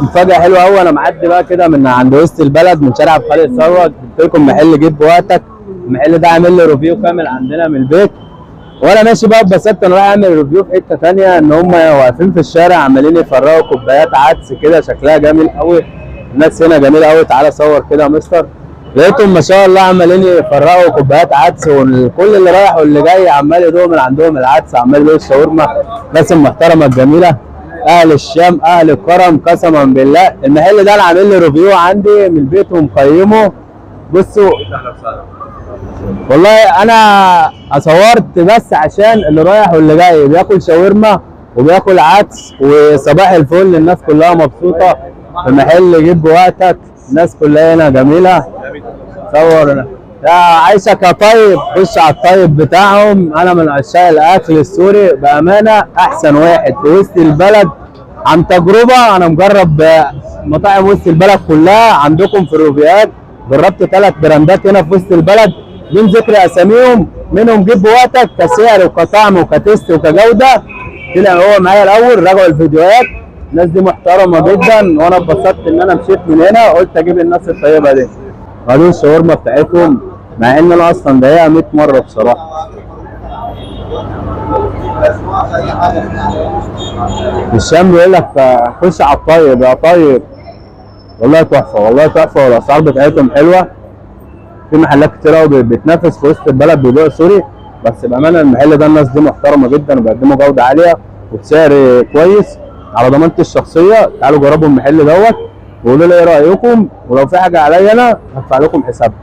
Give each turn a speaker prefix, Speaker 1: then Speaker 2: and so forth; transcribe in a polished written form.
Speaker 1: مفاجأة حلوة أوي. أنا معدي بقى كده من عند وسط البلد من شارع أبو خالد ثروت، جبت لكم محل جيب بوقتك. المحل ده عامل لي ريفيو كامل عندنا من البيت، وأنا ماشي بقى اتبسطت أنا رايح أعمل ريفيو في حتة تانية إن هم واقفين في الشارع عمالين يفرقوا كوبايات عدس كده شكلها جميل أوي. الناس هنا جميلة أوي، تعالى صور كده يا مستر. لقيتهم ما شاء الله عمالين يفرقوا كوبايات عدس، وكل اللي رايح واللي جاي عمال يدوق من عندهم العدس، عمال يدوق الشاورما. ناس المحترمة الجميلة، اهل الشام اهل الكرم قسما بالله. المحل ده انا عامل له ريفيو عندي من البيت ومقيمه. بصوا والله انا صورت بس عشان اللي رايح واللي جاي بياكل شاورما وبياكل عدس وصباح الفل. الناس كلها مبسوطه في محل جيب وقتك، الناس كلها هنا جميله. صور هنا يا عايشك يا طيب، خش على الطيب بتاعهم. انا من عشاق الاكل السوري بامانه، احسن واحد في وسط البلد. عن تجربه انا مجرب مطاعم وسط البلد كلها عندكم في الريفيوهات، جربت 3 براندات هنا في وسط البلد دون ذكر اساميهم، منهم جيب وقتك كسعر وكطعم وكتست وكجوده. طلع هو معايا الاول، راجعوا الفيديوهات. الناس دي محترمه جدا، وانا اتبسطت ان انا مشيت من هنا قلت اجيب الناس الطيبه دي. قالوا الشاورما بتاعتهم مع ان انا اصلا ضايقها 100 مره بصراحه. الشام بيقول لك خش على الطيب يا طيب. والله تحفه، والله تحفه، والاسعار بتاعتهم حلوه. في محلات كتير قوي بتنافس في وسط البلد بيبيعوا سوري، بس بامانه المحل ده الناس دي محترمه جدا وبيقدموا جوده عاليه وبسعر كويس على ضمانتي الشخصيه. تعالوا جربوا المحل دوت وقولوا لي ايه رايكم، ولو في حاجه عليا انا هدفع لكم حسابها.